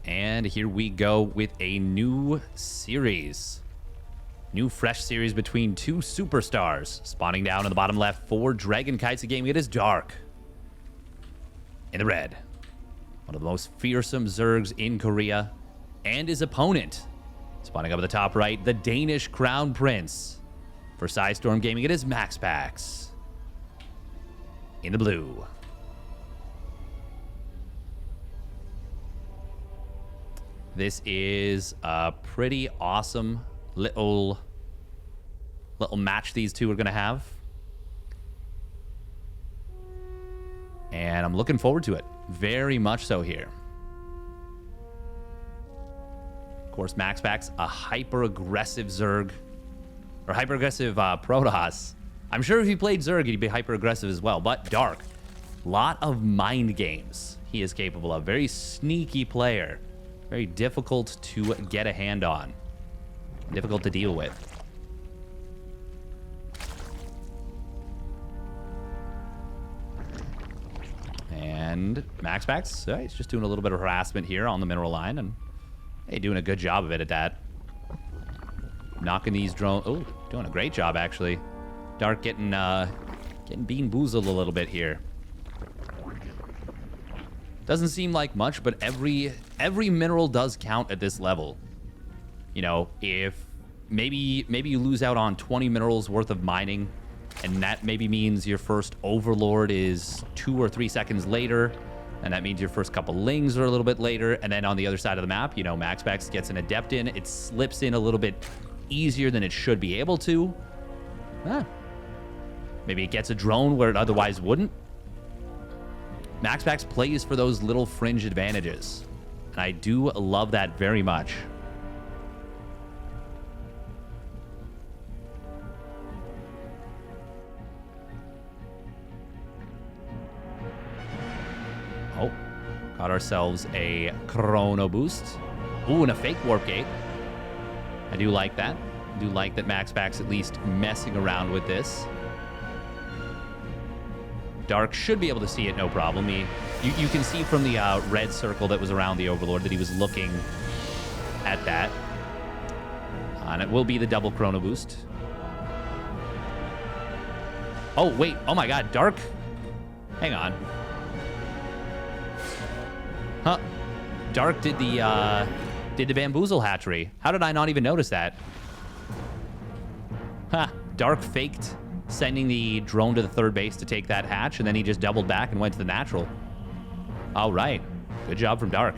And here we go with a new series. New fresh series between two superstars. Spawning down in the bottom left for Dragon Kites, a game it is Dark. In the red. One of the most fearsome Zergs in Korea. And his opponent. Spawning up at the top right, the Danish Crown Prince. For Storm Gaming, it is MaxPax. In the blue. This is a pretty awesome little match these two are going to have. And I'm looking forward to it. Very much so here. Of course, MaxPax, a hyper-aggressive Zerg. Or hyper-aggressive Protoss. I'm sure if he played Zerg, he'd be hyper-aggressive as well. But Dark. Lot of mind games he is capable of. Very sneaky player. Very difficult to get a hand on. Difficult to deal with. And MaxPax, he's just doing a little bit of harassment here on the mineral line. And hey, doing a good job of it at that. Knocking these drones. Oh, doing a great job, actually. Dark getting bean boozled a little bit here. Doesn't seem like much, but every mineral does count at this level. You know, if maybe you lose out on 20 minerals worth of mining, and that maybe means your first Overlord is 2 or 3 seconds later, and that means your first couple Lings are a little bit later, and then on the other side of the map, you know, MaxPax gets an Adept in, it slips in a little bit easier than it should be able to. Maybe it gets a drone where it otherwise wouldn't. MaxPax plays for those little fringe advantages. And I do love that very much. Oh, got ourselves a Chrono Boost. Ooh, and a fake Warp Gate. I do like that. I do like that MaxPax at least messing around with this. Dark should be able to see it, no problem. You can see from the red circle that was around the Overlord that he was looking at that. And it will be the double Chrono Boost. Oh, wait. Oh, my God. Dark. Hang on. Huh. Dark did the bamboozle hatchery. How did I not even notice that? Huh. Dark faked sending the drone to the third base to take that hatch, and then he just doubled back and went to the natural. All right. Good job from Dark.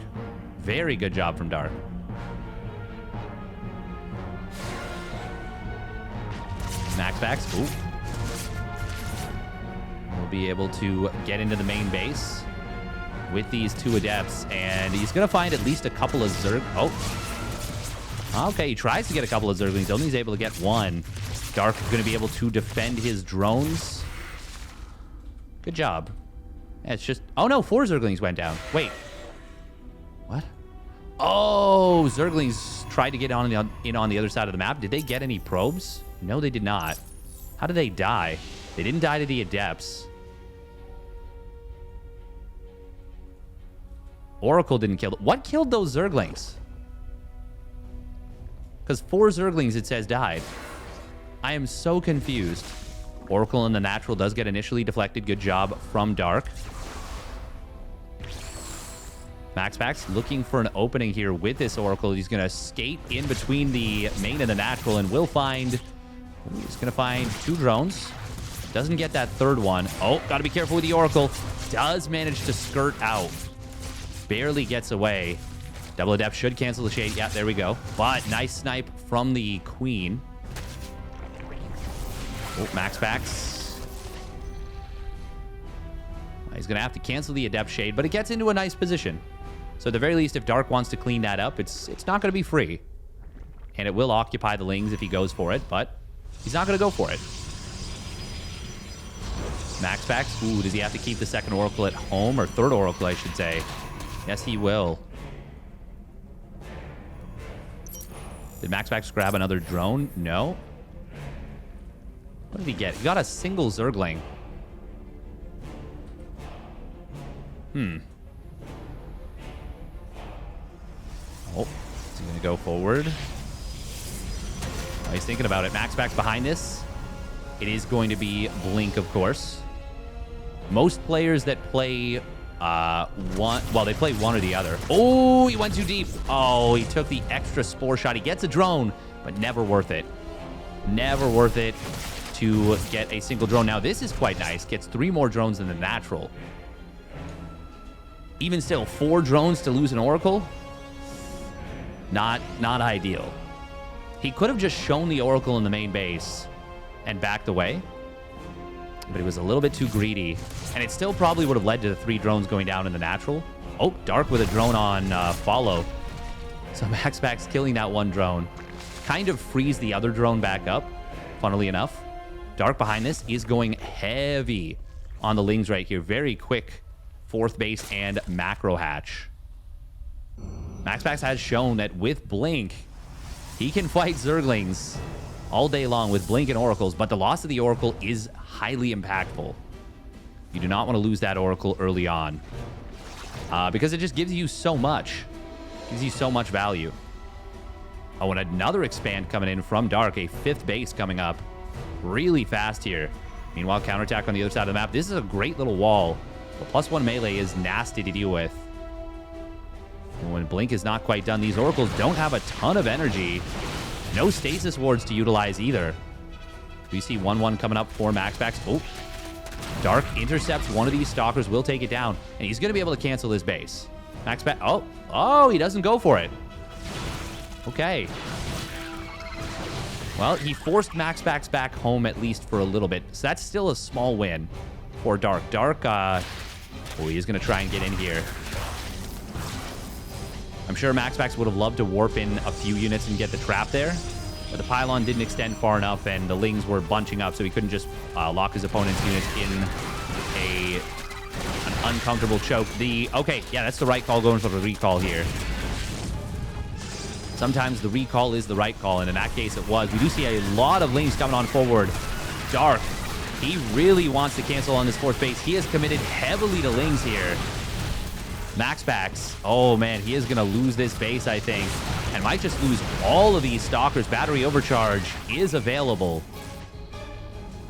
Very good job from Dark. MaxPax. Ooh. We'll be able to get into the main base with these two Adepts, and he's going to find at least a couple of Zerg. Oh. Okay, he tries to get a couple of Zerglings. Only he's able to get one. Dark is going to be able to defend his drones. Good job. Yeah, it's just... Oh, no. 4 Zerglings went down. Wait. What? Oh, Zerglings tried to get in on the other side of the map. Did they get any probes? No, they did not. How did they die? They didn't die to the Adepts. Oracle didn't kill them. What killed those Zerglings? Because 4 Zerglings, it says, died. I am so confused. Oracle in the natural does get initially deflected. Good job from Dark. MaxPax looking for an opening here with this Oracle. He's going to skate in between the main and the natural and will find... He's going to find 2 drones. Doesn't get that third one. Oh, got to be careful with the Oracle. Does manage to skirt out. Barely gets away. Double Adept should cancel the shade. Yeah, there we go. But nice snipe from the Queen. Oh, MaxPax. He's going to have to cancel the Adept Shade, but it gets into a nice position. So at the very least, if Dark wants to clean that up, it's not going to be free. And it will occupy the Lings if he goes for it, but he's not going to go for it. MaxPax. Ooh, does he have to keep the second Oracle at home? Or third Oracle, I should say. Yes, he will. Did MaxPax grab another drone? No. What did he get? He got a single Zergling. Oh, he's going to go forward. Oh, he's thinking about it. MaxPax behind this. It is going to be Blink, of course. Most players that play they play one or the other. Oh, he went too deep. Oh, he took the extra spore shot. He gets a drone, but never worth it. Never worth it to get a single drone. Now, this is quite nice. Gets 3 more drones than the natural. Even still, 4 drones to lose an Oracle? Not ideal. He could have just shown the Oracle in the main base and backed away, but he was a little bit too greedy, and it still probably would have led to the 3 drones going down in the natural. Oh, Dark with a drone on follow. So MaxPax killing that 1 drone. Kind of frees the other drone back up, funnily enough. Dark behind this is going heavy on the Lings right here. Very quick 4th base and macro hatch. MaxPax has shown that with Blink, he can fight Zerglings all day long with Blink and Oracles, but the loss of the Oracle is highly impactful. You do not want to lose that Oracle early on because it just gives you so much. Gives you so much value. Oh, and another expand coming in from Dark. A 5th base coming up really fast here. Meanwhile, counterattack on the other side of the map. This is a great little wall. The +1 melee is nasty to deal with. And when Blink is not quite done, these Oracles don't have a ton of energy. No stasis wards to utilize either. We see 1-1 coming up for MaxPax. Oh, Dark intercepts one of these Stalkers, will take it down, and he's going to be able to cancel this base. MaxPax, oh, he doesn't go for it. Okay. Well, he forced MaxPax back home at least for a little bit, so that's still a small win for Dark. Dark, he's going to try and get in here. I'm sure MaxPax would have loved to warp in a few units and get the trap there, but the pylon didn't extend far enough, and the Lings were bunching up, so he couldn't just lock his opponent's units in an uncomfortable choke. Okay, yeah, that's the right call, going for the recall here. Sometimes the recall is the right call, and in that case it was. We do see a lot of Lings coming on forward. Dark, he really wants to cancel on this 4th base. He has committed heavily to Lings here. MaxPax, oh man, he is going to lose this base, I think, and might just lose all of these Stalkers. Battery overcharge is available.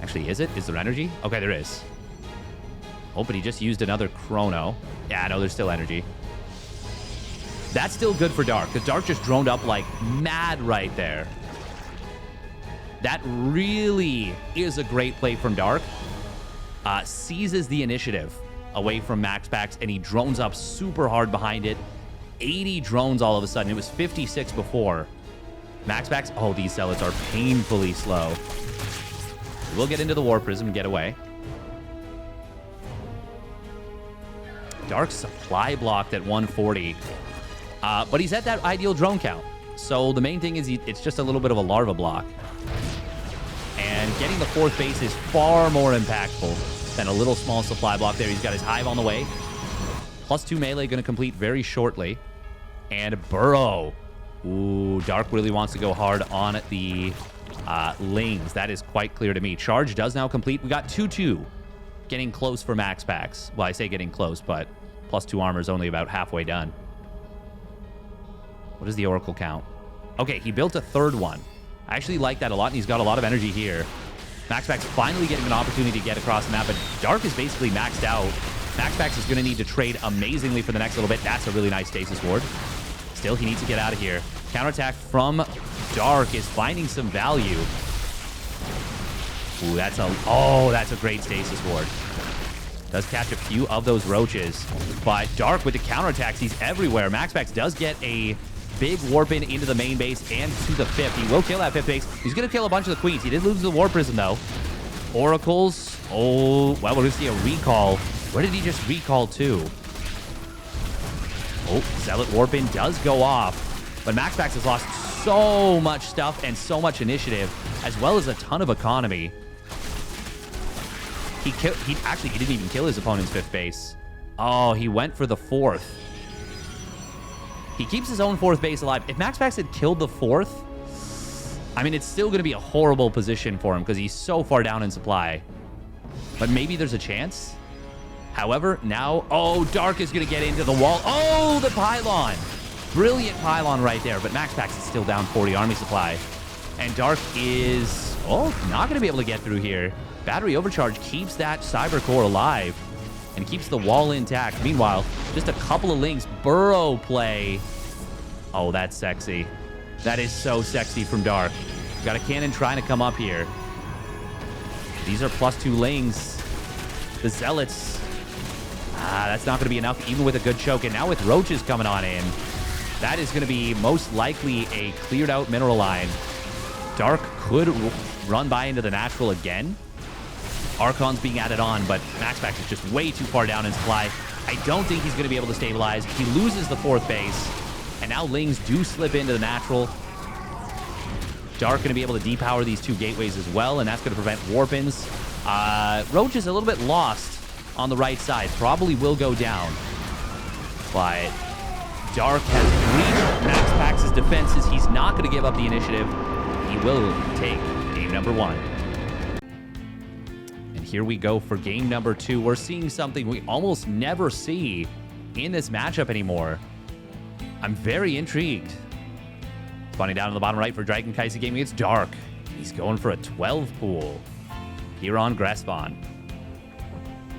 Actually, is it? Is there energy? Okay, there is. Oh, but he just used another Chrono. Yeah, no, there's still energy. That's still good for Dark, because Dark just droned up like mad right there. That really is a great play from Dark. Seizes the initiative away from MaxPax, and he drones up super hard behind it. 80 drones all of a sudden. It was 56 before. MaxPax, oh, these Zealots are painfully slow. We'll get into the War Prism and get away. Dark supply blocked at 140. But he's at that ideal drone count. So the main thing is it's just a little bit of a larva block. And getting the 4th base is far more impactful than a little small supply block there. He's got his Hive on the way. +2 melee going to complete very shortly. And Burrow. Ooh, Dark really wants to go hard on the Lings. That is quite clear to me. Charge does now complete. We got 2-2. Getting close for MaxPax. Well, I say getting close, but +2 armor is only about halfway done. What is the Oracle count? Okay, he built a 3rd one. I actually like that a lot, and he's got a lot of energy here. MaxPax finally getting an opportunity to get across the map, but Dark is basically maxed out. MaxPax is going to need to trade amazingly for the next little bit. That's a really nice stasis ward. Still, he needs to get out of here. Counterattack from Dark is finding some value. Ooh, that's a great stasis ward. Does catch a few of those roaches, but Dark with the counterattacks, he's everywhere. MaxPax does get a big warp in into the main base and to the 5th. He will kill that 5th base. He's going to kill a bunch of the queens. He did lose the War Prism, though. Oracles. Oh, well, we're going to see a recall. Where did he just recall to? Oh, Zealot warp in does go off, but MaxPax has lost so much stuff and so much initiative, as well as a ton of economy. He didn't even kill his opponent's 5th base. Oh, he went for the 4th. He keeps his own 4th base alive. If MaxPax had killed the 4th, I mean, it's still going to be a horrible position for him because he's so far down in supply. But maybe there's a chance. However, now, oh, Dark is going to get into the wall. Oh, the pylon. Brilliant pylon right there, but MaxPax is still down 40 army supply. And Dark is, not going to be able to get through here. Battery overcharge keeps that cyber core alive and keeps the wall intact. Meanwhile, just a couple of links. Burrow play. Oh, that's sexy. That is so sexy from Dark. Got a cannon trying to come up here. These are +2 lings. The Zealots. That's not going to be enough, even with a good choke. And now with Roaches coming on in, that is going to be most likely a cleared out mineral line. Dark could run by into the natural again. Archon's being added on, but MaxPax is just way too far down in supply. I don't think he's going to be able to stabilize. He loses the 4th base, and now lings do slip into the natural. Dark going to be able to depower these 2 gateways as well, and that's going to prevent warpins. Roach is a little bit lost on the right side. Probably will go down. But Dark has breached MaxPax's defenses. He's not going to give up the initiative. He will take game number 1. And here we go for game number 2. We're seeing something we almost never see in this matchup anymore. I'm very intrigued. Spawning down on the bottom right for Dragon Kaisi Gaming, it's Dark. He's going for a 12 pool here on Grespon.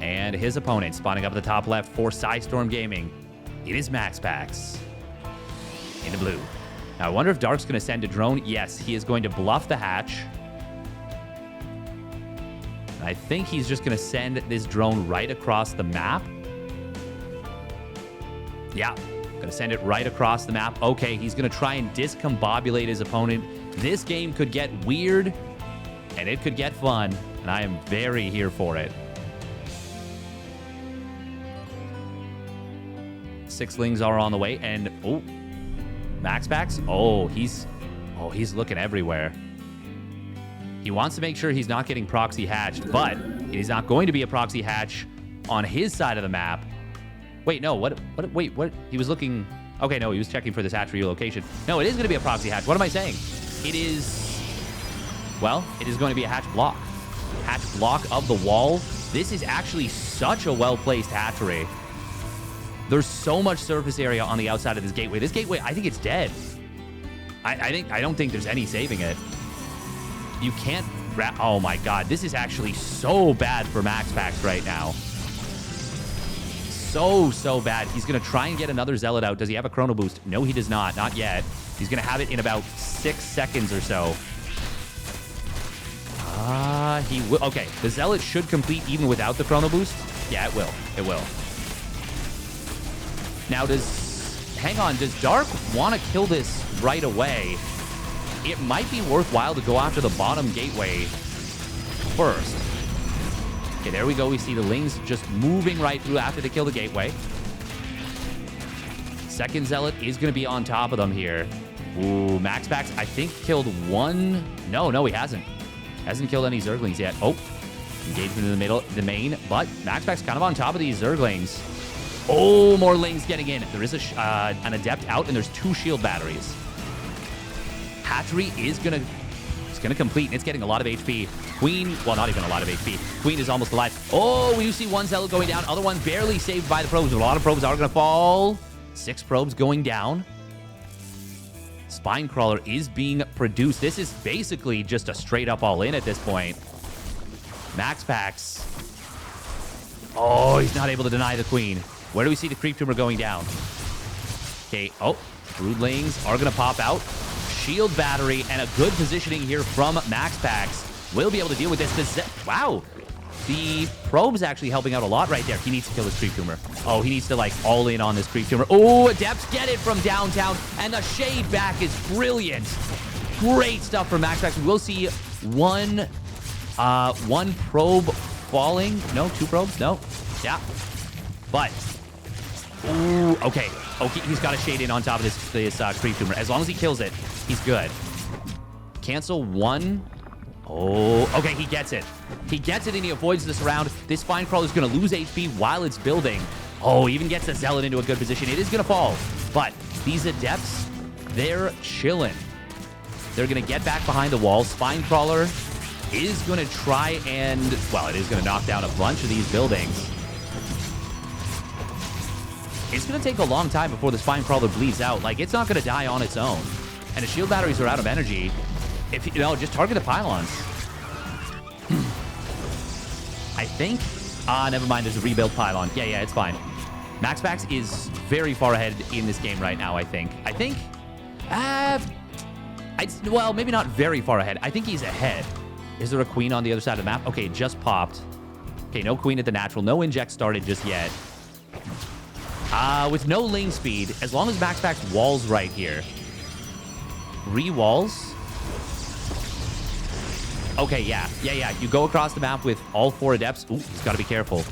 And his opponent spawning up at the top left for Psystorm Gaming. It is MaxPax in the blue. Now, I wonder if Dark's going to send a drone. Yes, he is going to bluff the hatch. And I think he's just going to send this drone right across the map. Yeah, going to send it right across the map. Okay, he's going to try and discombobulate his opponent. This game could get weird, and it could get fun, and I am very here for it. 6 lings are on the way, and MaxPax. He's looking everywhere. He wants to make sure he's not getting proxy hatched, but it is not going to be a proxy hatch on his side of the map. Wait, no, what? He was looking. Okay, no, he was checking for this hatch relocation. No, it is going to be a proxy hatch. What am I saying? It is. Well, it is going to be a hatch block. Hatch block of the wall. This is actually such a well-placed hatchery. There's so much surface area on the outside of this gateway. This gateway, I think it's dead. I don't think there's any saving it. You can't oh my god, this is actually so bad for MaxPax right now. So bad. He's gonna try and get another Zealot out. Does he have a chrono boost? No, he does not. Not yet. He's gonna have it in about 6 seconds or so. He will. Okay, the Zealot should complete even without the chrono boost. Yeah, it will. It will. Now, hang on, does Dark want to kill this right away? It might be worthwhile to go after the bottom gateway first. Okay, there we go. We see the lings just moving right through after they kill the gateway. Second Zealot is going to be on top of them here. Ooh, MaxPax, I think, killed one. No, he hasn't. Hasn't killed any Zerglings yet. Oh, engagement in the main, but MaxPax kind of on top of these Zerglings. Oh, more lings getting in. There is an Adept out, and there's 2 shield batteries. Hatchery is going to complete, and it's getting a lot of HP. Queen, well, not even a lot of HP. Queen is almost alive. Oh, we do see one Zealot going down. Other one barely saved by the probes. A lot of probes are going to fall. 6 probes going down. Spine Crawler is being produced. This is basically just a straight up all-in at this point. MaxPax. Oh, he's not able to deny the Queen. Where do we see the Creep Tumor going down? Okay, Broodlings are going to pop out. Shield battery and a good positioning here from MaxPax. Will be able to deal with this. Wow. The probe's actually helping out a lot right there. He needs to kill this Creep Tumor. Oh, he needs to, like, all in on this Creep Tumor. Oh, Adepts get it from downtown. And the Shade back is brilliant. Great stuff from MaxPax. We will see one probe falling. No, 2 probes? No. Yeah. But, ooh, okay. Okay, he's got a Shade in on top of this Creep Tumor. As long as he kills it, he's good. Cancel 1. Oh, okay, he gets it. He gets it and he avoids this round. This Spine Crawler is going to lose HP while it's building. Oh, even gets the Zealot into a good position. It is going to fall. But these Adepts, they're chilling. They're going to get back behind the wall. Spine Crawler is going to try and, well, it is going to knock down a bunch of these buildings. it's going to take a long time before the Spine Crawler bleeds out. Like, it's not going to die on its own. And the shield batteries are out of energy. If you know, just target the pylons. I think... never mind. There's a rebuild pylon. Yeah, it's fine. MaxPax is very far ahead in this game right now, I think. Well, maybe not very far ahead. I think he's ahead. Is there a queen on the other side of the map? Okay, just popped. Okay, no queen at the natural. No inject started just yet. With no lane speed, as long as MaxPax walls right here. Re-walls. Okay, yeah. You go across the map with all 4 adepts. Ooh, he's got to be careful.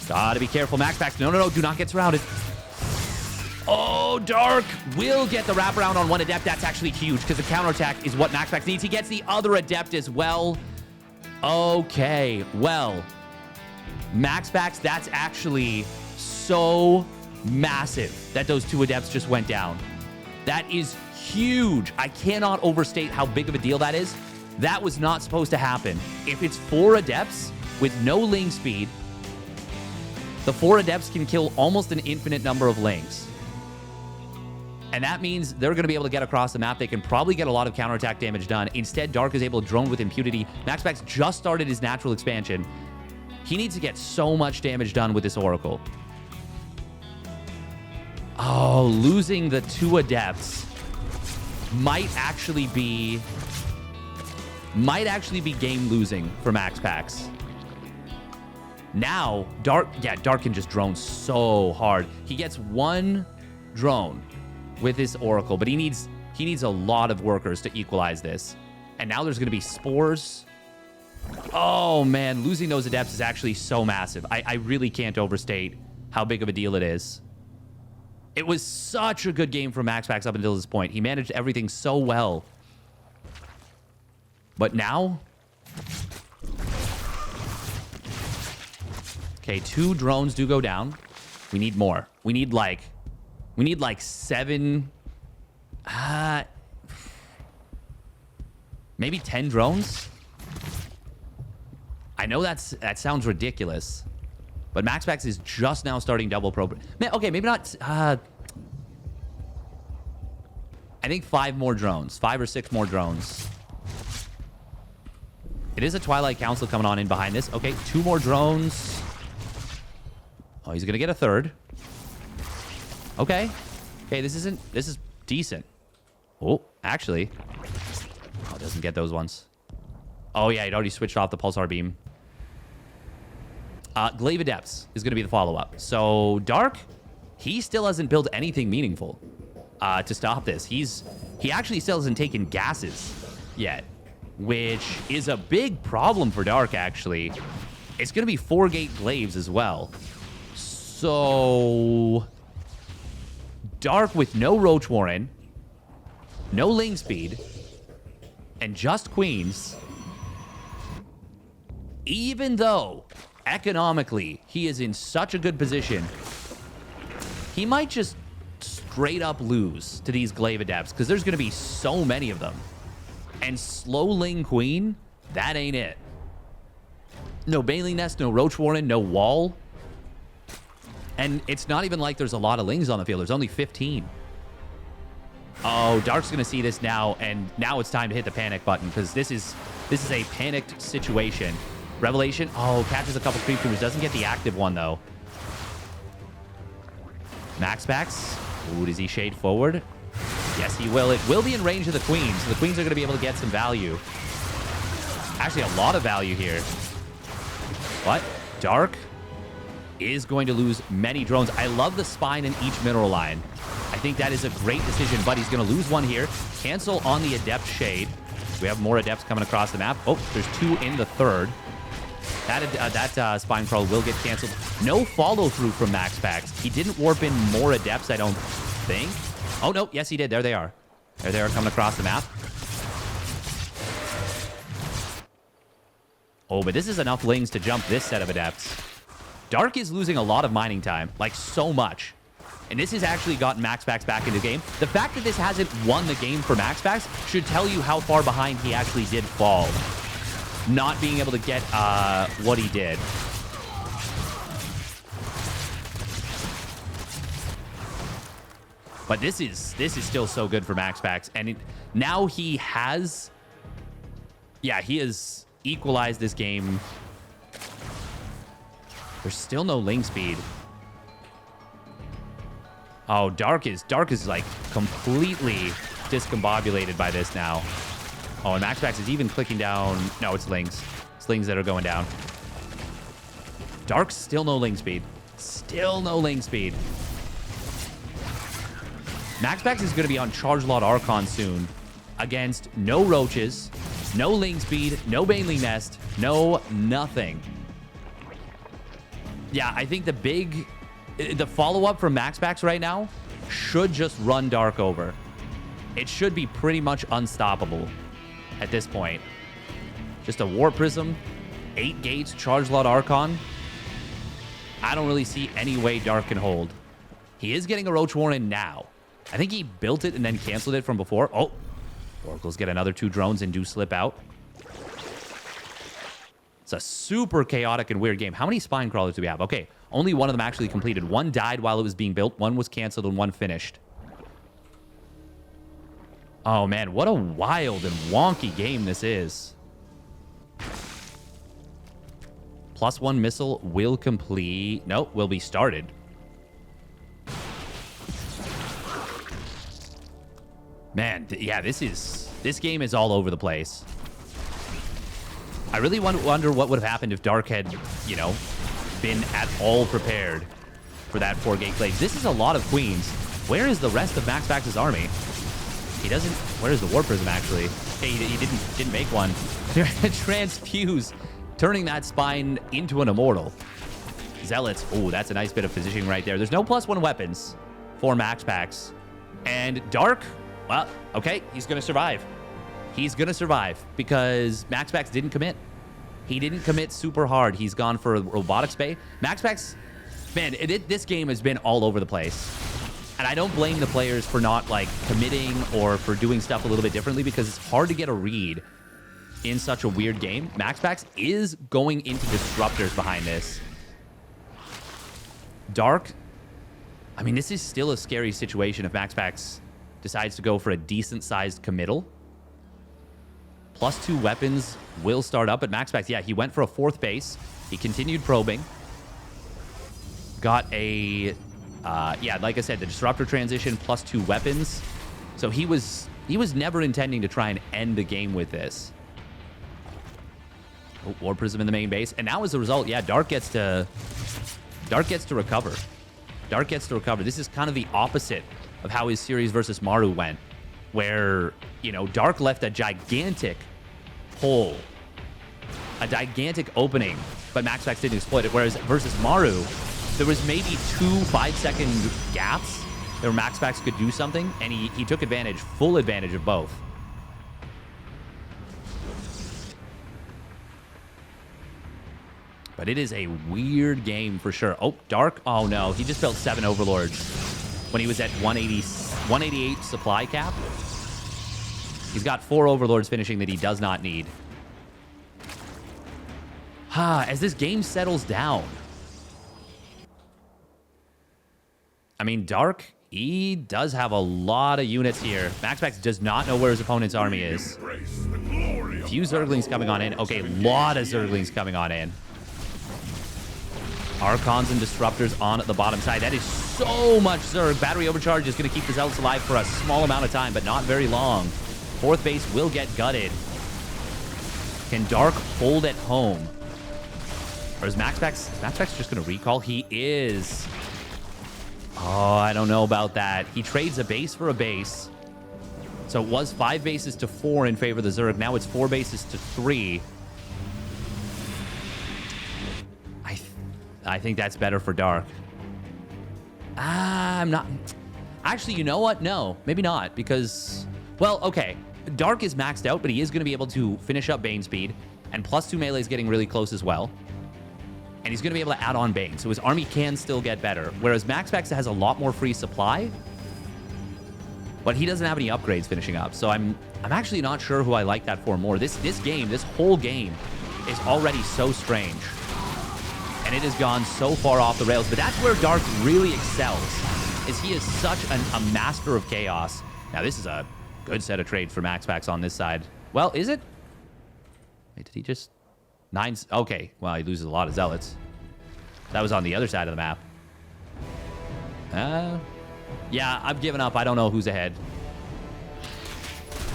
Gotta be careful, MaxPax. No. Do not get surrounded. Oh, Dark will get the wraparound on one adept. That's actually huge because the counterattack is what MaxPax needs. He gets the other adept as well. Okay, well, MaxPax, that's actually so massive that those 2 adepts just went down. That is huge. I cannot overstate how big of a deal that is. That was not supposed to happen. If it's 4 adepts with no Ling speed, the 4 adepts can kill almost an infinite number of Lings. And that means they're going to be able to get across the map. They can probably get a lot of counterattack damage done. Instead, Dark is able to drone with impunity. MaxPax just started his natural expansion. He needs to get so much damage done with this Oracle. Oh, losing the 2 adepts might actually be game losing for MaxPax. Now, Dark can just drone so hard. He gets 1 drone with this Oracle, but he needs a lot of workers to equalize this. And now there's going to be spores. Oh, man, losing those adepts is actually so massive. I really can't overstate how big of a deal it is. It was such a good game for MaxPax up until this point. He managed everything so well. But now... Okay, 2 drones do go down. We need more. We need like 7... maybe 10 drones? I know that sounds ridiculous. But MaxPax is just now starting double pro... Okay, maybe not... I think 5 more drones. 5 or 6 more drones. It is a Twilight Council coming on in behind this. Okay, 2 more drones. Oh, he's going to get a 3rd. Okay. Okay, this is decent. Oh, actually. Oh, it doesn't get those ones. Oh, yeah, he'd already switched off the Pulsar Beam. Glaive Adepts is going to be the follow-up. So, Dark, he still hasn't built anything meaningful to stop this. He actually still hasn't taken gases yet, which is a big problem for Dark, actually. It's going to be 4-gate Glaives as well. So, Dark with no Roach Warren, no Ling Speed, and just Queens, even though economically he is in such a good position, he might just straight up lose to these Glaive Adepts because there's going to be so many of them. And slow Ling Queen, that ain't it. No Bailey Nest, no Roach Warren, no Wall. And it's not even like there's a lot of Lings on the field. There's only 15. Oh, Dark's going to see this now, and now it's time to hit the panic button because this is a panicked situation. Revelation, oh, catches a couple creep tumors. Doesn't get the active one, though. MaxPax. Ooh, does he shade forward? Yes, he will. It will be in range of the Queens. So the Queens are going to be able to get some value. Actually, a lot of value here. But Dark is going to lose many drones. I love the spine in each mineral line. I think that is a great decision, but he's going to lose one here. Cancel on the Adept Shade. We have more Adepts coming across the map. Oh, there's 2 in the 3rd. That Spine Crawl will get canceled. No follow-through from MaxPax. He didn't warp in more Adepts, I don't think. Oh, no. Yes, he did. There they are. There they are coming across the map. Oh, but this is enough Lings to jump this set of Adepts. Dark is losing a lot of mining time. Like, so much. And this has actually gotten MaxPax back into the game. The fact that this hasn't won the game for MaxPax should tell you how far behind he actually did fall. Not being able to get what he did. But this is still so good for MaxPax. And now he has... Yeah, he has equalized this game. There's still no link speed. Oh, Dark is like completely discombobulated by this now. Oh, and MaxPax is even clicking down. No, it's Lings. It's Lings that are going down. Dark's still no link speed. Still no link speed. MaxPax is going to be on Charge Lot Archon soon against no roaches, no link speed, no Baneling Nest, no nothing. Yeah, I think the follow-up from MaxPax right now should just run Dark over. It should be pretty much unstoppable at this point. Just a Warp Prism, 8 gates, Charge Lot Archon. I don't really see any way Dark can hold. He is getting a Roach Warren now. I think he built it and then canceled it from before. Oh, Oracles get another 2 drones and do slip out. It's a super chaotic and weird game. How many Spine Crawlers do we have? Okay, only one of them actually completed. One died while it was being built. One was canceled and one finished. Oh, man, what a wild and wonky game this is. +1 missile will complete. Nope, will be started. Man, yeah, this game is all over the place. I really wonder what would have happened if Dark had, you know, been at all prepared for that 4-gate claim. This is a lot of queens. Where is the rest of MaxPax's army? He doesn't... Where is the War Prism, actually? Hey, he didn't make one. Transfuse, turning that spine into an immortal. Zealots. Oh, that's a nice bit of positioning right there. There's no +1 weapons for MaxPax. And Dark, well, okay, he's going to survive. He's going to survive because MaxPax didn't commit. He didn't commit super hard. He's gone for a Robotics Bay. MaxPax, man, this game has been all over the place. And I don't blame the players for not, like, committing or for doing stuff a little bit differently because it's hard to get a read in such a weird game. MaxPax is going into Disruptors behind this. Dark, I mean, this is still a scary situation if MaxPax decides to go for a decent-sized committal. +2 weapons will start up at MaxPax. Yeah, he went for a 4th base. He continued probing. Got a... yeah, like I said, the Disruptor transition +2 weapons. So he was never intending to try and end the game with this. Oh, War Prism in the main base. And now as a result, yeah, Dark gets to recover. Dark gets to recover. This is kind of the opposite of how his series versus Maru went, where, you know, Dark left a gigantic hole, a gigantic opening, but MaxPax didn't exploit it. Whereas versus Maru, there was maybe 2 5-second gaps where MaxPax could do something, and he took advantage, full advantage of both. But it is a weird game for sure. Oh, Dark. Oh, no. He just built 7 Overlords when he was at 188 supply cap. He's got 4 Overlords finishing that he does not need. As this game settles down, I mean, Dark, he does have a lot of units here. MaxPax does not know where his opponent's army is. Few Zerglings coming on in. Okay, lot of Zerglings coming on in. Archons and Disruptors on the bottom side. That is so much Zerg. Battery Overcharge is going to keep the Zealots alive for a small amount of time, but not very long. 4th base will get gutted. Can Dark hold at home? Or is MaxPax just going to recall? He is. Oh, I don't know about that. He trades a base for a base. So it was 5 bases to 4 in favor of the Zerg. Now it's 4 bases to 3. I think that's better for Dark. I'm not... Actually, you know what? No, maybe not, because... Well, okay. Dark is maxed out, but he is going to be able to finish up Bane speed, and +2 melee is getting really close as well. And he's going to be able to add on Bane, so his army can still get better. Whereas MaxPax has a lot more free supply, but he doesn't have any upgrades finishing up. So I'm actually not sure who I like that for more. This whole game is already so strange. And it has gone so far off the rails. But that's where Dark really excels, is he is such a master of chaos. Now, this is a good set of trades for MaxPax on this side. Well, is it? Wait, did he just... 9... Okay, well, he loses a lot of zealots. That was on the other side of the map. Yeah, I've given up. I don't know who's ahead.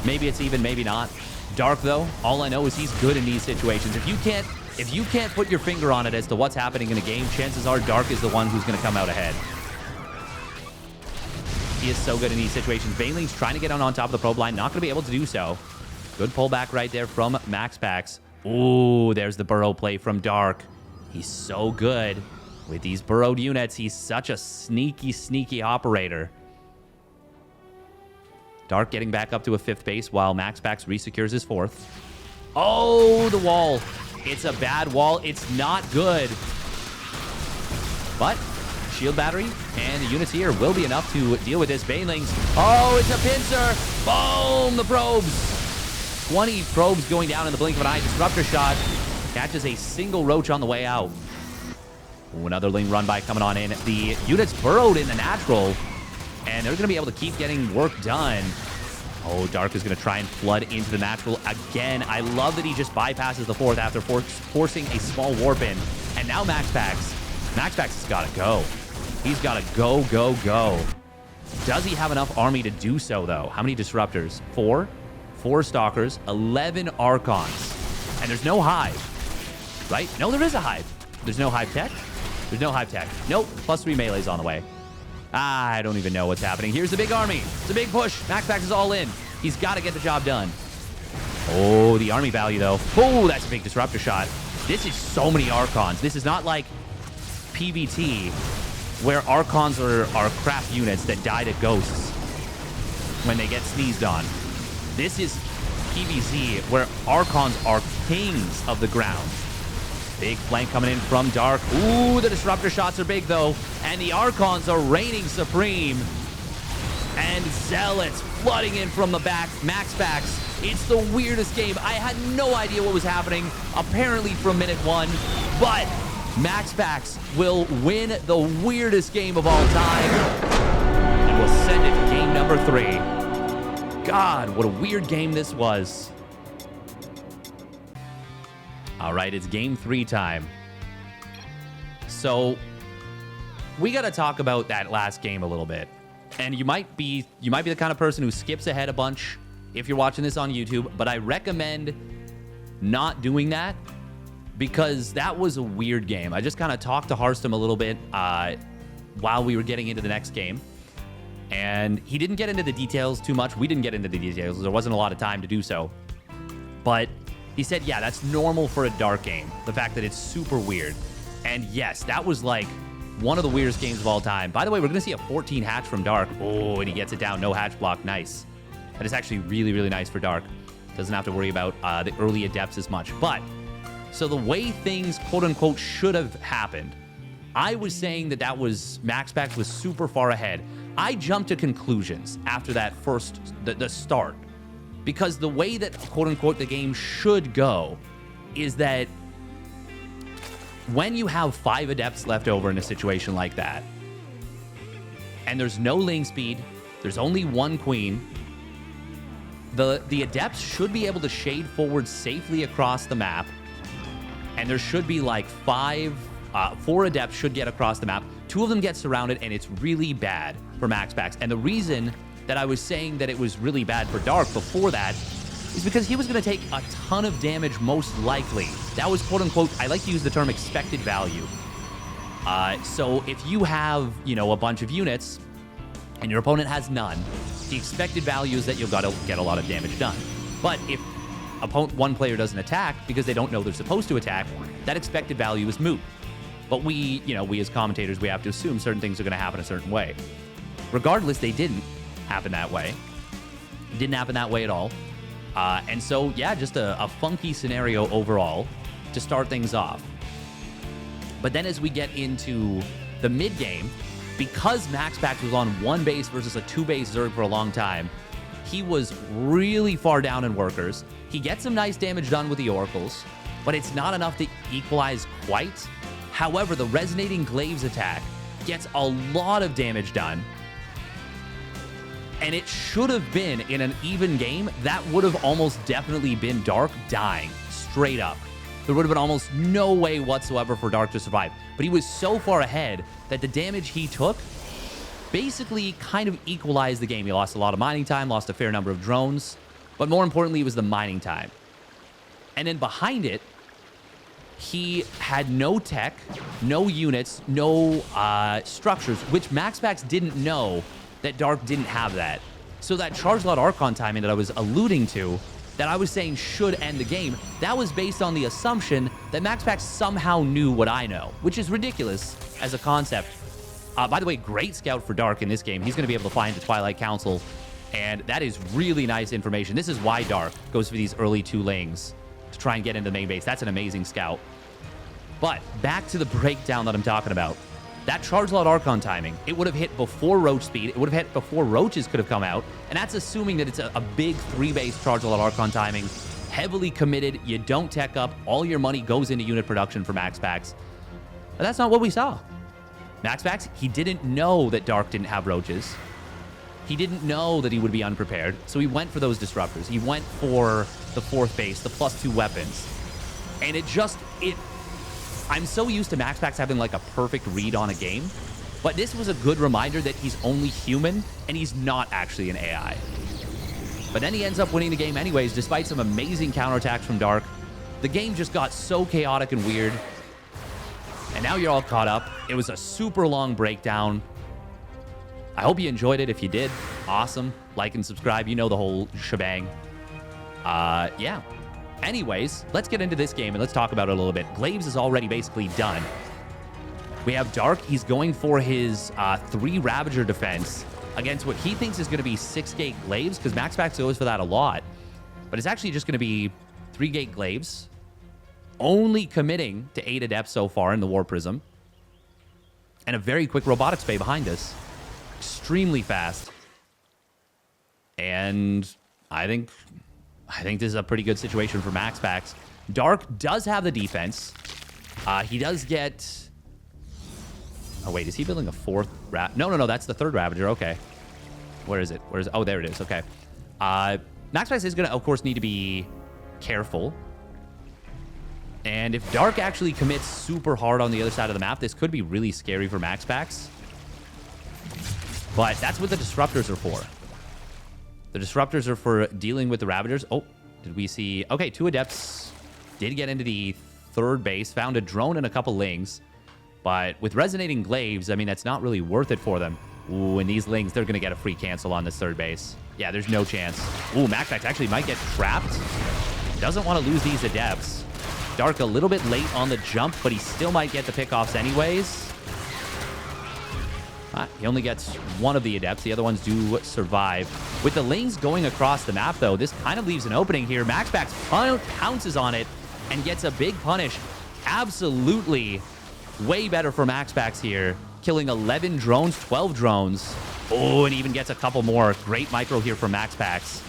Maybe it's even, maybe not. Dark, though, all I know is he's good in these situations. If you can't put your finger on it as to what's happening in a game, chances are Dark is the one who's going to come out ahead. He is so good in these situations. Baneling's trying to get on top of the probe line. Not going to be able to do so. Good pullback right there from MaxPax. Ooh, there's the burrow play from Dark. He's so good with these burrowed units. He's such a sneaky, sneaky operator. Dark getting back up to a 5th base while MaxPax resecures his 4th. Oh, the wall. It's a bad wall. It's not good. But shield battery and the units here will be enough to deal with this. Banelings. Oh, it's a pincer. Boom, the probes. 20 probes going down in the blink of an eye. Disruptor shot. Catches a single roach on the way out. Ooh, another Ling run by coming on in. The units burrowed in the natural, and they're going to be able to keep getting work done. Oh, Dark is going to try and flood into the natural again. I love that he just bypasses the 4th after forcing a small warp in. And now MaxPax. MaxPax has got to go. He's got to go, go, go. Does he have enough army to do so, though? How many disruptors? 4. 4 stalkers. 11 archons. And there's no hive. Right? No, there is a hive. There's no hive tech. There's no hive tech. Nope. +3 melee's on the way. I don't even know what's happening. Here's the big army. It's a big push. MaxPax is all in. He's got to get the job done. Oh, the army value, though. Oh, that's a big disruptor shot. This is so many archons. This is not like PvT, where archons are crap units that die to ghosts when they get sneezed on. This is PvZ, where archons are kings of the ground. Big flank coming in from Dark. Ooh, the disruptor shots are big, though. And the archons are reigning supreme. And zealots flooding in from the back. MaxPax. It's the weirdest game. I had no idea what was happening, apparently from minute 1. But MaxPax will win the weirdest game of all time. And we'll send it to game number 3. God, what a weird game this was. All right, it's game 3 time. So we got to talk about that last game a little bit. And you might be the kind of person who skips ahead a bunch if you're watching this on YouTube, but I recommend not doing that because that was a weird game. I just kind of talked to Harstom a little bit while we were getting into the next game. And he didn't get into the details too much. We didn't get into the details. There wasn't a lot of time to do so. But he said, yeah, that's normal for a Dark game. The fact that it's super weird. And yes, that was like one of the weirdest games of all time. By the way, we're going to see a 14 hatch from Dark. Oh, and he gets it down. No hatch block. Nice. That is actually really, really nice for Dark. Doesn't have to worry about the early adepts as much. But, so the way things, quote unquote, should have happened, I was saying that MaxPax was super far ahead. I jumped to conclusions after that first, the start. Because the way that, quote unquote, the game should go is that when you have 5 adepts left over in a situation like that, and there's no Ling speed, there's only 1 queen, the adepts should be able to shade forward safely across the map, and there should be like 4 adepts should get across the map. 2 of them get surrounded, and it's really bad for MaxPax. And the reason that I was saying that it was really bad for Dark before that is because he was going to take a ton of damage, most likely. That was, quote unquote, I like to use the term expected value. So if you have, a bunch of units and your opponent has none, the expected value is that you've got to get a lot of damage done. But if one player doesn't attack because they don't know they're supposed to attack, that expected value is moot. But we as commentators, we have to assume certain things are going to happen a certain way. Regardless, they didn't happen that way. It didn't happen that way at all. And so, yeah, just a funky scenario overall to start things off. But then as we get into the mid-game, because MaxPax was on 1 base versus a 2-base Zerg for a long time, he was really far down in workers. He gets some nice damage done with the oracles, but it's not enough to equalize quite. However, the resonating glaives attack gets a lot of damage done, And it should have been, in an even game, that would have almost definitely been Dark dying, straight up. There would have been almost no way whatsoever for Dark to survive. But he was so far ahead that the damage he took basically kind of equalized the game. He lost a lot of mining time, lost a fair number of drones, but more importantly, it was the mining time. And then behind it, he had no tech, no units, no structures, which MaxPax didn't know that Dark didn't have that. So that Charge Lot Archon timing that I was alluding to, that I was saying should end the game, that was based on the assumption that MaxPax somehow knew what I know, which is ridiculous as a concept. By the way, great scout for Dark in this game. He's going to be able to find the Twilight Council, and that is really nice information. This is why Dark goes for these early 2 lanes to try and get into the main base. That's an amazing scout. But back to the breakdown that I'm talking about. That Charge Lot Archon timing, it would have hit before Roach speed. It would have hit before Roaches could have come out. And that's assuming that it's a big 3-base Charge Lot Archon timing. Heavily committed. You don't tech up. All your money goes into unit production for MaxPax. But that's not what we saw. MaxPax, he didn't know that Dark didn't have Roaches. He didn't know that he would be unprepared. So he went for those disruptors. He went for the 4th base, the +2 weapons. And I'm so used to MaxPax having like a perfect read on a game, but this was a good reminder that he's only human and he's not actually an AI. But then he ends up winning the game anyways, despite some amazing counterattacks from Dark. The game just got so chaotic and weird. And now you're all caught up. It was a super long breakdown. I hope you enjoyed it. If you did, awesome. Like and subscribe. You know the whole shebang. Yeah. Anyways, let's get into this game and let's talk about it a little bit. Glaives is already basically done. We have Dark. He's going for his 3 Ravager defense against what he thinks is going to be 6-gate Glaives, because MaxPax goes for that a lot. But it's actually just going to be 3-gate Glaives, only committing to 8 Adepts so far in the War Prism, and a very quick Robotics Bay behind us. Extremely fast. And I think this is a pretty good situation for MaxPax. Dark does have the defense. He does get... Oh, wait. Is he building a 4th... No. That's the 3rd Ravager. Okay. Where is it? Oh, there it is. Okay. MaxPax is going to, of course, need to be careful. And if Dark actually commits super hard on the other side of the map, this could be really scary for MaxPax. But that's what the Disruptors are for. The Disruptors are for dealing with the Ravagers. Oh, did we see... Okay, 2 Adepts did get into the 3rd base, found a drone and a couple Lings. But with Resonating Glaives, I mean, that's not really worth it for them. Ooh, and these Lings, they're going to get a free cancel on this 3rd base. Yeah, there's no chance. Ooh, MaxPax actually might get trapped. Doesn't want to lose these Adepts. Dark a little bit late on the jump, but he still might get the pickoffs anyways. He only gets 1 of the Adepts. The other ones do survive. With the Lings going across the map, though, this kind of leaves an opening here. MaxPax pounces on it and gets a big punish. Absolutely way better for MaxPax here. Killing 11 drones, 12 drones. Oh, and even gets a couple more. Great micro here from MaxPax.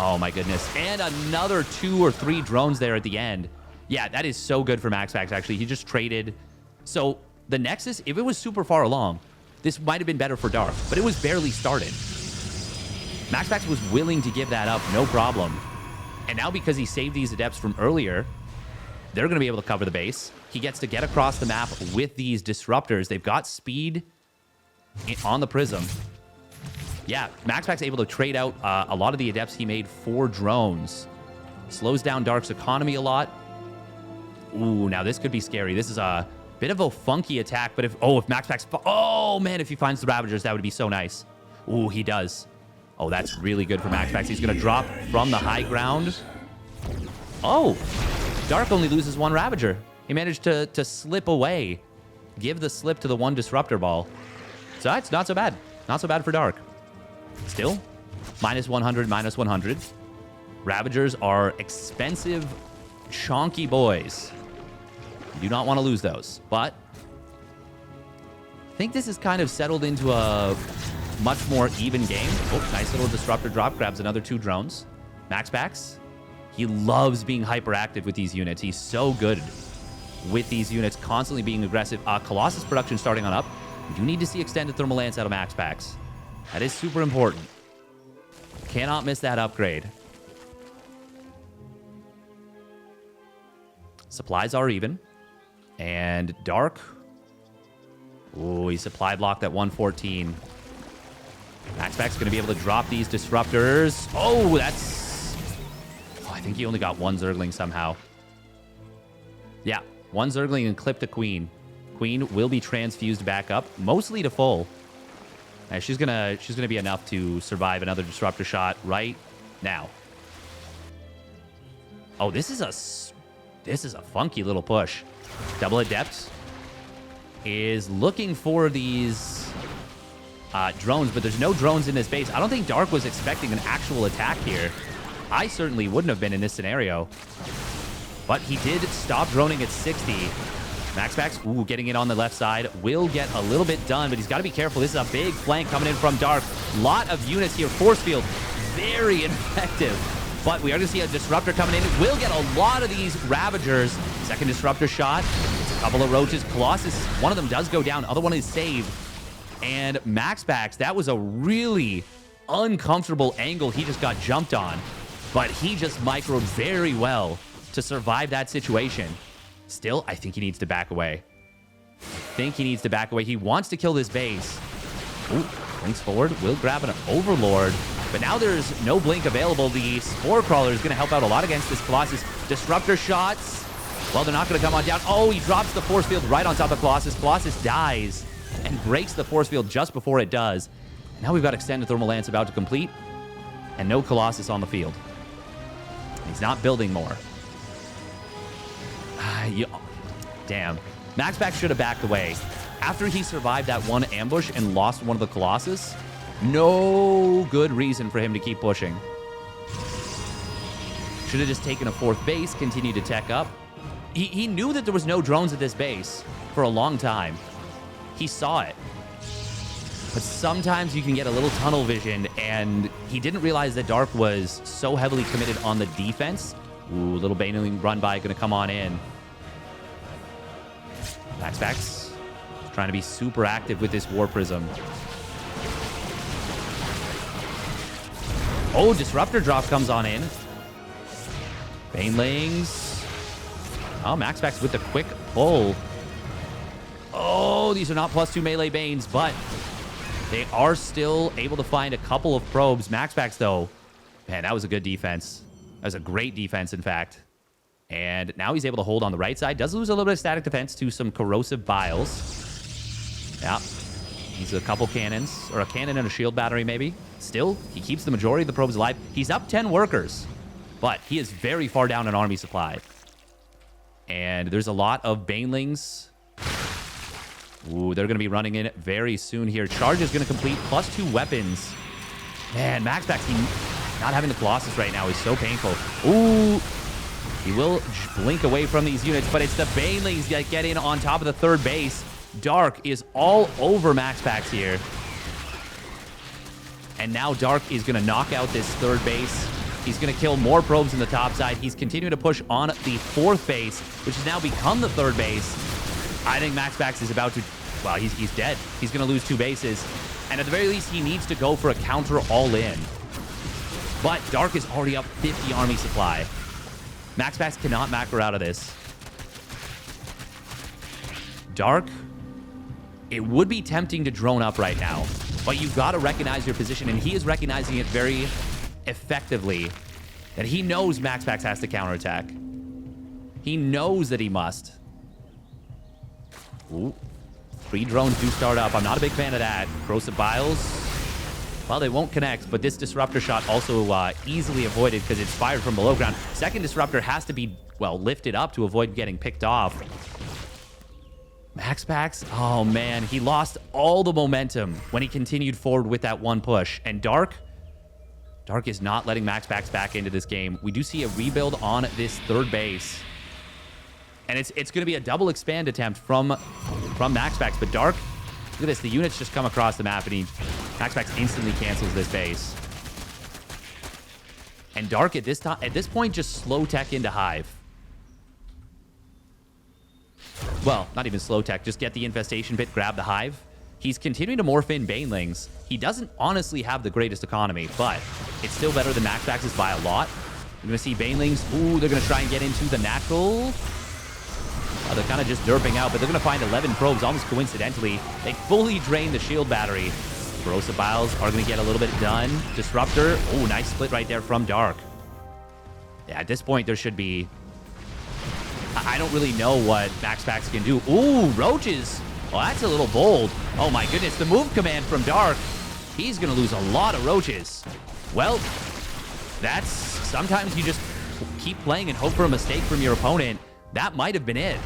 Oh, my goodness. And another 2 or 3 drones there at the end. Yeah, that is so good for MaxPax, actually. He just traded. So... the Nexus, if it was super far along, this might have been better for Dark, but it was barely started. MaxPax was willing to give that up, no problem. And now because he saved these Adepts from earlier, they're going to be able to cover the base. He gets to get across the map with these Disruptors. They've got speed on the Prism. Yeah, MaxPax able to trade out a lot of the Adepts he made for drones. Slows down Dark's economy a lot. Ooh, now this could be scary. This is a... bit of a funky attack, but if MaxPax... Oh, man, if he finds the Ravagers, that would be so nice. Ooh, he does. Oh, that's really good for MaxPax. He's going to drop from the high ground. Oh, Dark only loses 1 Ravager. He managed to slip away. Give the slip to the 1 Disruptor ball. So that's not so bad. Not so bad for Dark. Still, -100, -100. Ravagers are expensive, chonky boys. You do not want to lose those, but I think this is kind of settled into a much more even game. Oh, nice little Disruptor drop. Grabs another 2 drones. MaxPax, he loves being hyperactive with these units. He's so good with these units, constantly being aggressive. Colossus production starting on up. We do need to see extended thermal lance out of MaxPax. That is super important. Cannot miss that upgrade. Supplies are even. And Dark. Ooh, he supply blocked at 114. MaxPax going to be able to drop these disruptors. Oh, that's... Oh, I think he only got one Zergling somehow. Yeah, one Zergling and clipped a Queen. Queen will be transfused back up, mostly to full. And she's gonna be enough to survive another disruptor shot right now. Oh, this is a funky little push. Double Adept is looking for these drones, but there's no drones in this base. I don't think Dark was expecting an actual attack here. I certainly wouldn't have been in this scenario. But he did stop droning at 60. MaxPax, ooh, getting in on the left side, will get a little bit done, but he's got to be careful. This is a big flank coming in from Dark. Lot of units here. Force field, very effective. But we are going to see a disruptor coming in. Will get a lot of these Ravagers. Second disruptor shot. A couple of roaches. Colossus, one of them does go down. Other one is saved. And MaxPax, that was a really uncomfortable angle he just got jumped on. But he just microed very well to survive that situation. Still, I think he needs to back away. He wants to kill this base. Ooh, blinks forward. Will grab an Overlord. But now there's no blink available. The Spore Crawler is going to help out a lot against this Colossus. Disruptor shots. Well, they're not going to come on down. Oh, he drops the force field right on top of Colossus. Colossus dies and breaks the force field just before it does. And now we've got Extended Thermal Lance about to complete. And no Colossus on the field. He's not building more. Damn. MaxPax should have backed away. After he survived that one ambush and lost one of the Colossus, no good reason for him to keep pushing. Should have just taken a fourth base, continued to tech up. He knew that there was no drones at this base for a long time. He saw it. But sometimes you can get a little tunnel vision, and he didn't realize that Dark was so heavily committed on the defense. Ooh, little Baneling run by going to come on in. MaxPax trying to be super active with this War Prism. Oh, Disruptor drop comes on in. Banelings. Oh, MaxPax with the quick pull. Oh, these are not +2 melee Banes, but they are still able to find a couple of probes. MaxPax, though, man, that was a good defense. That was a great defense, in fact. And now he's able to hold on the right side. Does lose a little bit of static defense to some corrosive biles. Yeah. He's a couple cannons, or a cannon and a shield battery, maybe. Still, he keeps the majority of the probes alive. He's up 10 workers, but he is very far down in army supply. And there's a lot of Banelings. Ooh, they're going to be running in very soon here. Charge is going to complete, +2 weapons. Man, MaxPax, not having the Colossus right now is so painful. Ooh, he will blink away from these units, but it's the Banelings that get in on top of the third base. Dark is all over MaxPax here. And now Dark is going to knock out this third base. He's going to kill more probes in the top side. He's continuing to push on the fourth base, which has now become the third base. I think MaxPax is about to... Well, he's dead. He's going to lose 2 bases. And at the very least, he needs to go for a counter all-in. But Dark is already up 50 army supply. MaxPax cannot macro out of this. Dark, it would be tempting to drone up right now, but you've got to recognize your position, and he is recognizing it very effectively, that he knows MaxPax has to counterattack. He knows that he must. Ooh. 3 drones do start up. I'm not a big fan of that. Corrosive Biles, well, they won't connect, but this Disruptor shot also easily avoided because it's fired from below ground. Second Disruptor has to be, well, lifted up to avoid getting picked off. MaxPax, oh man, he lost all the momentum when he continued forward with that one push. And Dark is not letting MaxPax back into this game. We do see a rebuild on this third base. And it's going to be a double expand attempt from MaxPax. But Dark, look at this. The units just come across the map, and MaxPax instantly cancels this base. And Dark at this point just slow tech into Hive. Well, not even slow tech. Just get the infestation pit, grab the Hive. He's continuing to morph in Banelings. He doesn't honestly have the greatest economy, but it's still better than MaxPax's by a lot. You're going to see Banelings. Ooh, they're going to try and get into the natural. They're kind of just derping out, but they're going to find 11 probes almost coincidentally. They fully drain the shield battery. Corrosive Vials are going to get a little bit done. Disruptor. Oh, nice split right there from Dark. Yeah, at this point, there should be... I don't really know what MaxPax can do. Ooh, roaches. Oh, that's a little bold. Oh, my goodness. The move command from Dark. He's going to lose a lot of roaches. Well, that's... Sometimes you just keep playing and hope for a mistake from your opponent. That might have been it.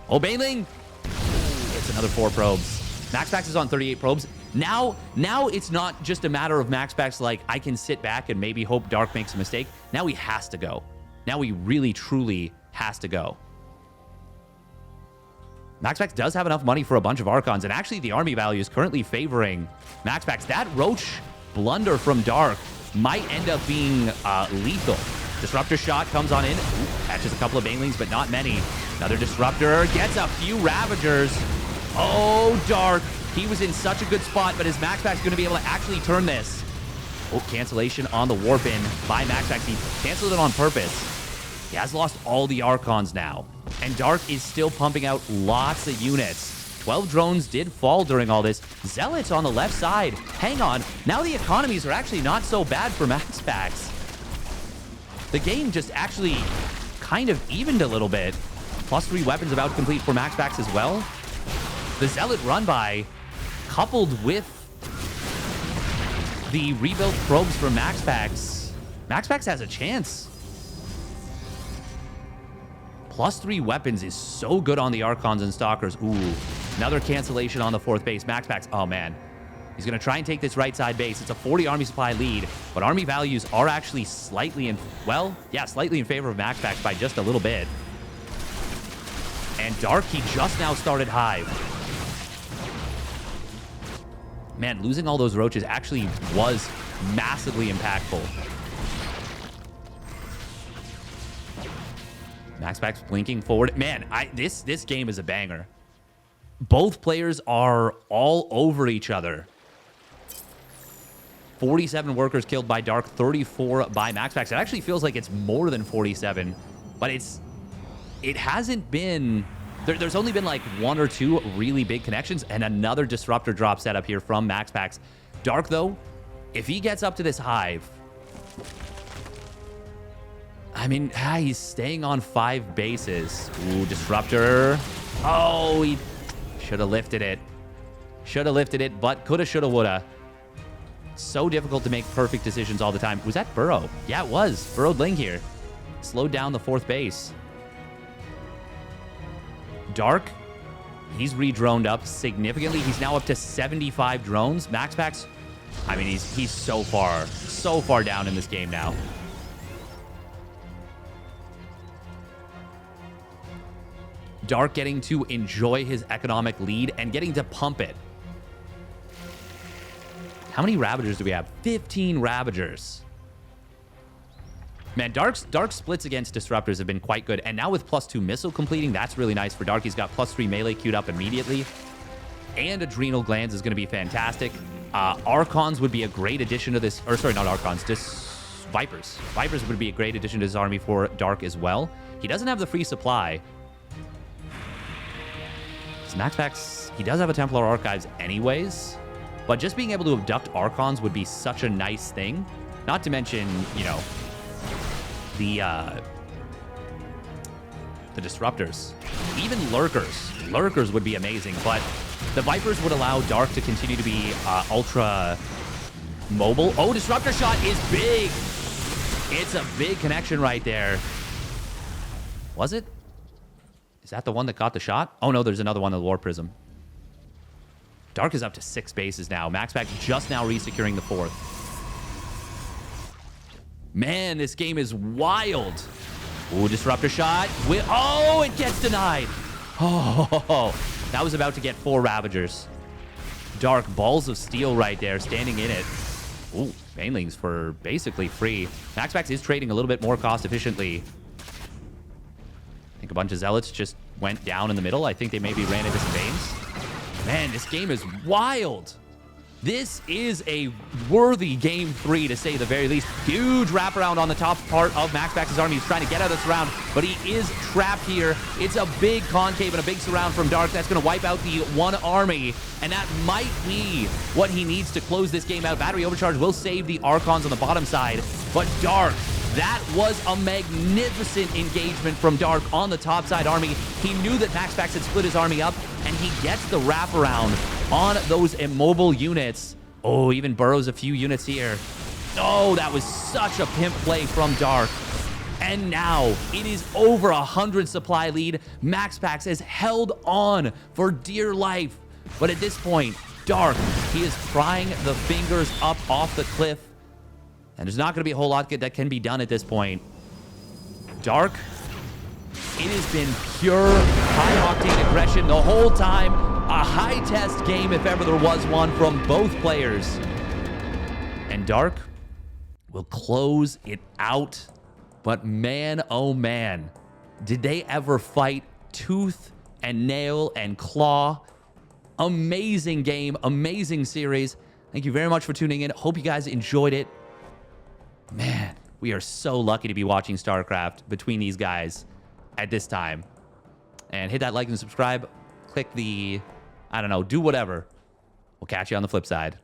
Oh, Baneling. It's another 4 probes. MaxPax is on 38 probes. Now it's not just a matter of MaxPax like, I can sit back and maybe hope Dark makes a mistake. Now he has to go. Now he really, truly has to go. MaxPax does have enough money for a bunch of Archons, and actually the army value is currently favoring MaxPax. That Roach blunder from Dark might end up being lethal. Disruptor shot comes on in. Ooh, catches a couple of Banelings, but not many. Another Disruptor gets a few Ravagers. Oh, Dark. He was in such a good spot, but is MaxPax going to be able to actually turn this? Oh, cancellation on the Warp in by MaxPax. He canceled it on purpose. He has lost all the Archons now. And Dark is still pumping out lots of units. 12 drones did fall during all this. Zealots on the left side. Hang on. Now the economies are actually not so bad for MaxPax. The game just actually kind of evened a little bit. +3 weapons about to complete for MaxPax as well. The Zealot run by, coupled with the rebuilt probes for MaxPax. MaxPax has a chance. +3 weapons is so good on the Archons and Stalkers. Ooh, another cancellation on the 4th base. MaxPax, oh man. He's going to try and take this right side base. It's a 40 army supply lead, but army values are actually slightly in, well, yeah, slightly in favor of MaxPax by just a little bit. And Dark, he just now started Hive. Man, losing all those roaches actually was massively impactful. MaxPax blinking forward. Man, this game is a banger. Both players are all over each other. 47 workers killed by Dark, 34 by MaxPax. It actually feels like it's more than 47, but it hasn't been... There's only been like 1 or 2 really big connections, and another Disruptor drop setup here from MaxPax. Dark, though, if he gets up to this Hive... I mean, he's staying on 5 bases. Ooh, Disruptor. Oh, he should have lifted it. Should have lifted it, but coulda, shoulda, woulda. So difficult to make perfect decisions all the time. Was that Burrow? Yeah, it was. Burrowed Ling here. Slowed down the 4th base. Dark, he's re-droned up significantly. He's now up to 75 drones. MaxPax, I mean, he's so far down in this game now. Dark getting to enjoy his economic lead and getting to pump it. How many Ravagers do we have? 15 Ravagers. Man, Dark's splits against Disruptors have been quite good. And now with +2 missile completing, that's really nice for Dark. He's got +3 melee queued up immediately. And Adrenal Glands is going to be fantastic. Archons would be a great addition to this. Or sorry, not Archons. Vipers. Vipers would be a great addition to his army for Dark as well. He doesn't have the free supply. MaxPax, he does have a Templar Archives anyways, but just being able to abduct Archons would be such a nice thing. Not to mention, you know, the Disruptors. Even Lurkers. Lurkers would be amazing, but the Vipers would allow Dark to continue to be ultra mobile. Oh, Disruptor shot is big. It's a big connection right there. Was it? Is that the one that caught the shot? Oh, no, there's another one in the War Prism. Dark is up to 6 bases now. MaxPax just now re-securing the 4th. Man, this game is wild. Ooh, Disruptor shot. Oh, it gets denied. Oh, that was about to get 4 Ravagers. Dark, balls of steel right there, standing in it. Ooh, Banelings for basically free. MaxPax is trading a little bit more cost efficiently. I think a bunch of Zealots just went down in the middle. I think they maybe ran into some Banes. Man, this game is wild. This is a worthy game 3, to say the very least. Huge wraparound on the top part of MaxPax's army. He's trying to get out of this round, but he is trapped here. It's a big concave and a big surround from Dark. That's going to wipe out the one army, and that might be what he needs to close this game out. Battery Overcharge will save the Archons on the bottom side, but Dark, that was a magnificent engagement from Dark on the top side army. He knew that MaxPax had split his army up, and he gets the wraparound on those immobile units. Oh, even burrows a few units here. Oh, that was such a pimp play from Dark. And now it is over 100 supply lead. MaxPax has held on for dear life. But at this point, Dark, he is prying the fingers up off the cliff. And there's not going to be a whole lot that can be done at this point. Dark, it has been pure high-octane aggression the whole time. A high-test game, if ever there was one, from both players. And Dark will close it out. But man, oh man, did they ever fight tooth and nail and claw. Amazing game, amazing series. Thank you very much for tuning in. Hope you guys enjoyed it. Man, we are so lucky to be watching StarCraft between these guys at this time. And hit that like and subscribe. Click the, I don't know, do whatever. We'll catch you on the flip side.